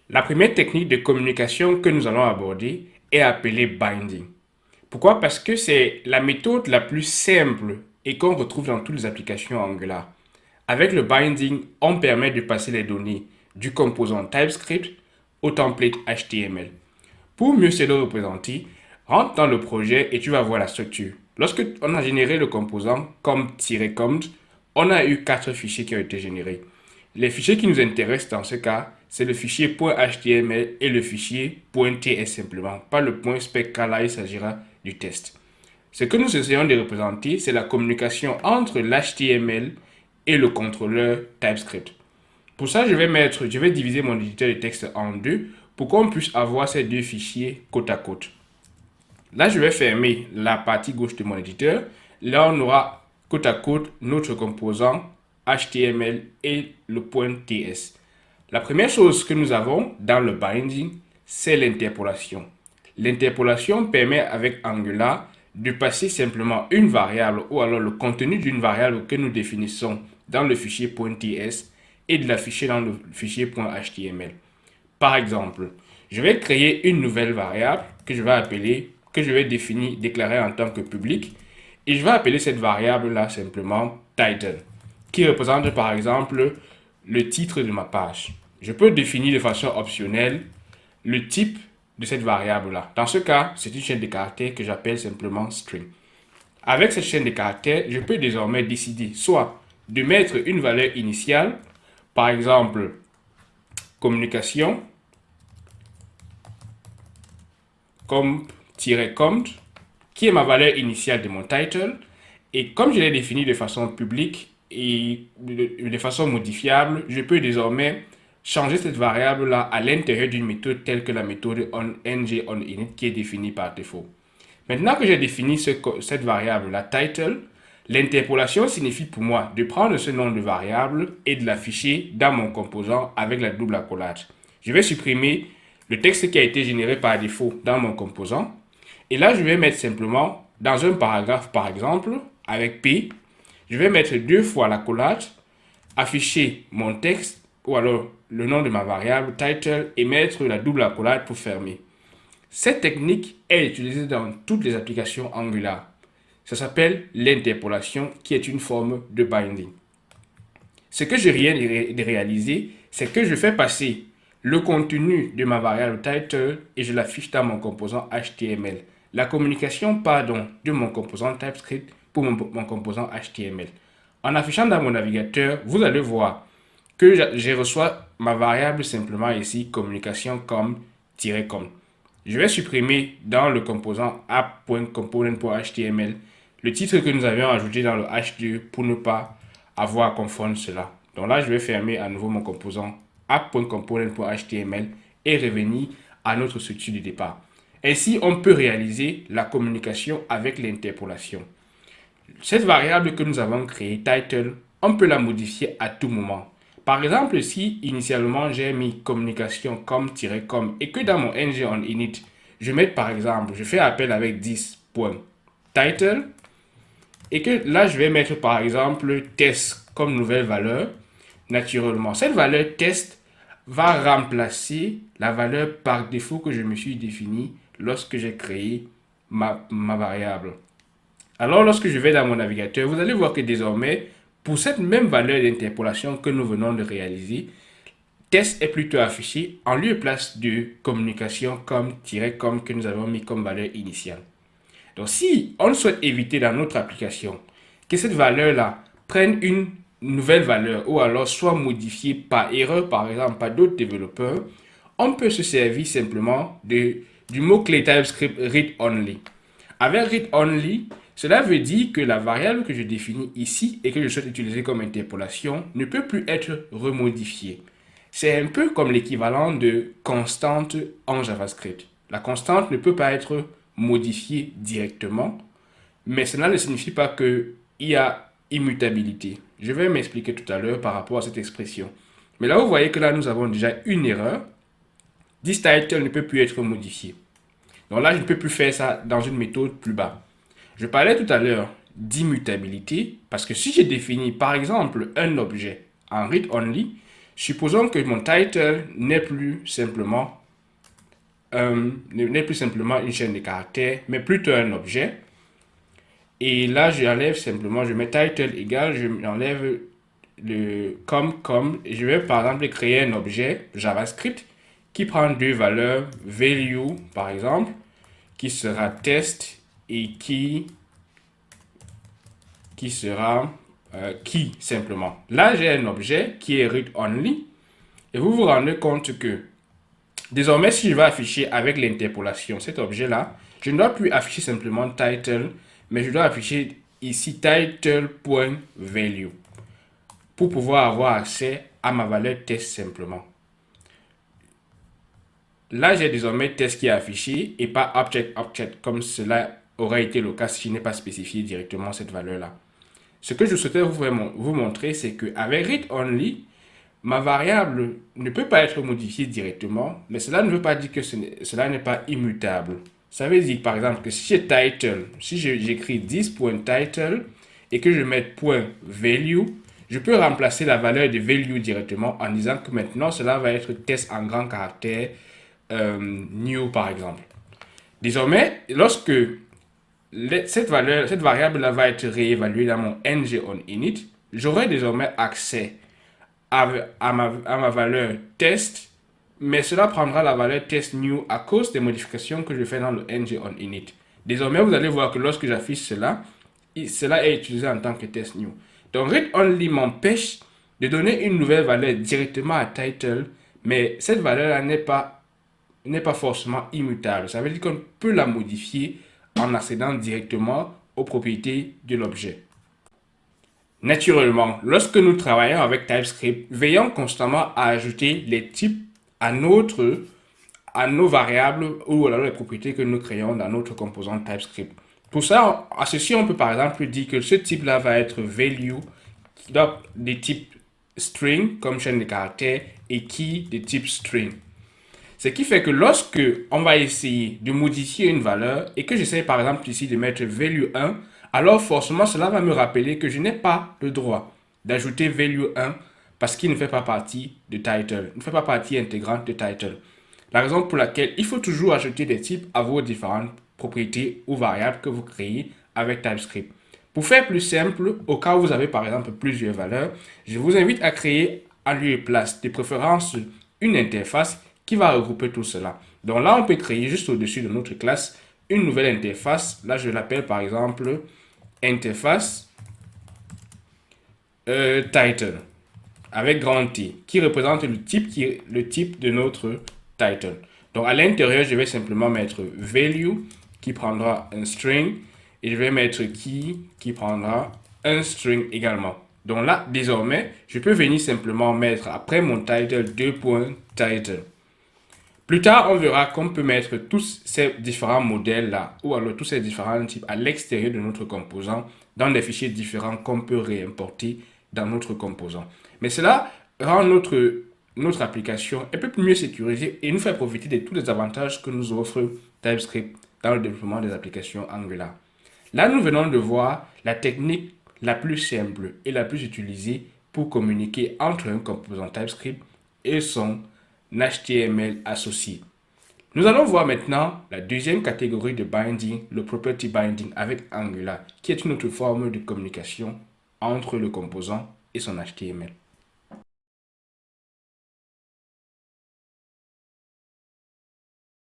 La première technique de communication que nous allons aborder est appelée binding. Pourquoi? Parce que c'est la méthode la plus simple et qu'on retrouve dans toutes les applications Angular. Avec le binding, on permet de passer les données du composant TypeScript au template HTML. Pour mieux se le représenter, rentre dans le projet et tu vas voir la structure. Lorsque on a généré le composant comme-command, on a eu 4 fichiers qui ont été générés. Les fichiers qui nous intéressent dans ce cas, c'est le fichier .html et le fichier .ts simplement, pas le .spec car là il s'agira du test. Ce que nous essayons de représenter, c'est la communication entre l'HTML et le contrôleur TypeScript. Pour ça, je vais diviser mon éditeur de texte en deux pour qu'on puisse avoir ces 2 fichiers côte à côte. Là, je vais fermer la partie gauche de mon éditeur. Là, on aura côte à côte notre composant HTML et le .ts. La première chose que nous avons dans le binding, c'est l'interpolation. L'interpolation permet avec Angular de passer simplement une variable ou alors le contenu d'une variable que nous définissons dans le fichier .ts et de l'afficher dans le fichier .html. Par exemple, je vais créer une nouvelle variable que je vais définir, déclarer en tant que public, et je vais appeler cette variable-là simplement title, qui représente par exemple le titre de ma page. Je peux définir de façon optionnelle le type de cette variable-là. Dans ce cas, c'est une chaîne de caractères que j'appelle simplement string. Avec cette chaîne de caractères, je peux désormais décider soit de mettre une valeur initiale, par exemple communication, comme-compte, qui est ma valeur initiale de mon title. Et comme je l'ai défini de façon publique et de façon modifiable, je peux désormais changer cette variable-là à l'intérieur d'une méthode telle que la méthode ngOnInit qui est définie par défaut. Maintenant que j'ai défini cette variable-là, title, l'interpolation signifie pour moi de prendre ce nom de variable et de l'afficher dans mon composant avec la double accolade. Je vais supprimer le texte qui a été généré par défaut dans mon composant. Et là, je vais mettre simplement, dans un paragraphe par exemple, avec P, je vais mettre 2 fois l'accolade, afficher mon texte, ou alors le nom de ma variable, title, et mettre la double accolade pour fermer. Cette technique est utilisée dans toutes les applications Angular. Ça s'appelle l'interpolation, qui est une forme de binding. Ce que je viens de réaliser, c'est que je fais passer le contenu de ma variable title et je l'affiche dans mon composant HTML. La communication part donc de mon composant TypeScript pour mon composant HTML. En affichant dans mon navigateur, vous allez voir que je reçois ma variable simplement ici, communication comme-com. Je vais supprimer dans le composant app.component.html le titre que nous avions ajouté dans le h2 pour ne pas avoir à confondre cela. Donc là, je vais fermer à nouveau mon composant app.component.html et revenir à notre structure de départ. Ainsi, on peut réaliser la communication avec l'interpolation. Cette variable que nous avons créée, title, on peut la modifier à tout moment. Par exemple, si initialement j'ai mis communication comme-com et que dans mon ngOnInit, je mets par exemple, je fais appel avec 10.title et que là je vais mettre par exemple test comme nouvelle valeur, naturellement, cette valeur test va remplacer la valeur par défaut que je me suis définie lorsque j'ai créé ma variable. Alors, lorsque je vais dans mon navigateur, vous allez voir que désormais, pour cette même valeur d'interpolation que nous venons de réaliser, test est plutôt affiché en lieu et place de communication comme-com que nous avons mis comme valeur initiale. Donc, si on souhaite éviter dans notre application que cette valeur-là prenne une nouvelle valeur ou alors soit modifiée par erreur, par exemple, par d'autres développeurs, on peut se servir simplement du mot-clé TypeScript read-only. Avec read-only, cela veut dire que la variable que je définis ici et que je souhaite utiliser comme interpolation ne peut plus être remodifiée. C'est un peu comme l'équivalent de constante en JavaScript. La constante ne peut pas être modifiée directement, mais cela ne signifie pas qu'il y a immutabilité. Je vais m'expliquer tout à l'heure par rapport à cette expression. Mais là, vous voyez que là, nous avons déjà une erreur. ThisTitle ne peut plus être modifié. Donc là, je ne peux plus faire ça dans une méthode plus bas. Je parlais tout à l'heure d'immutabilité parce que si j'ai défini par exemple un objet en read-only, Supposons que mon title n'est plus simplement une chaîne de caractères, mais plutôt un objet. Et là, j'enlève simplement, je mets title égal, je enlève le comme, et je vais par exemple créer un objet JavaScript qui prend deux valeurs, value par exemple, qui sera test et qui sera key simplement. Là, j'ai un objet qui est read only et vous vous rendez compte que désormais, si je vais afficher avec l'interpolation cet objet-là, je ne dois plus afficher simplement title, mais je dois afficher ici title.value pour pouvoir avoir accès à ma valeur test simplement. Là, j'ai désormais test qui est affiché et pas object comme cela aurait été le cas si je n'ai pas spécifié directement cette valeur-là. Ce que je souhaitais vous montrer, c'est qu'avec read only, ma variable ne peut pas être modifiée directement, mais cela ne veut pas dire que cela n'est pas immutable. Ça veut dire par exemple que si j'ai title, si j'écris 10.title et que je mets .value, je peux remplacer la valeur de value directement en disant que maintenant cela va être test en grand caractère new par exemple. Désormais, lorsque cette variable-là va être réévaluée dans mon ng-on-init, j'aurai désormais accès à ma valeur test, mais cela prendra la valeur test new à cause des modifications que je fais dans le ng-on-init. Désormais, vous allez voir que lorsque j'affiche cela, cela est utilisé en tant que test new. Donc, read only m'empêche de donner une nouvelle valeur directement à title, mais cette valeur-là n'est pas forcément immutable. Ça veut dire qu'on peut la modifier en accédant directement aux propriétés de l'objet. Naturellement, lorsque nous travaillons avec TypeScript, veillons constamment à ajouter les types à nos variables ou alors les propriétés que nous créons dans notre composant TypeScript. Pour ça, à ceci, on peut par exemple dire que ce type-là va être value, donc des types string comme chaîne de caractères et key des types string. Ce qui fait que lorsque on va essayer de modifier une valeur et que j'essaie par exemple ici de mettre value 1, alors forcément cela va me rappeler que je n'ai pas le droit d'ajouter value 1 parce qu'il ne fait pas partie de title, ne fait pas partie intégrante de title. La raison pour laquelle il faut toujours ajouter des types à vos différentes propriétés ou variables que vous créez avec TypeScript. Pour faire plus simple, au cas où vous avez par exemple plusieurs valeurs, je vous invite à créer en lieu et place de préférence une interface qui va regrouper tout cela. Donc là, on peut créer juste au-dessus de notre classe une nouvelle interface. Là, je l'appelle par exemple interface title avec grand T qui représente le type de notre title. Donc à l'intérieur, je vais simplement mettre value qui prendra un string et je vais mettre key qui prendra un string également. Donc là, désormais, je peux venir simplement mettre après mon title 2.title. Plus tard, on verra qu'on peut mettre tous ces différents modèles-là, ou alors tous ces différents types à l'extérieur de notre composant, dans des fichiers différents qu'on peut réimporter dans notre composant. Mais cela rend notre application un peu mieux sécurisée et nous fait profiter de tous les avantages que nous offre TypeScript dans le développement des applications Angular. Là, nous venons de voir la technique la plus simple et la plus utilisée pour communiquer entre un composant TypeScript et son HTML associé. Nous allons voir maintenant la deuxième catégorie de binding, le property binding avec Angular, qui est une autre forme de communication entre le composant et son HTML.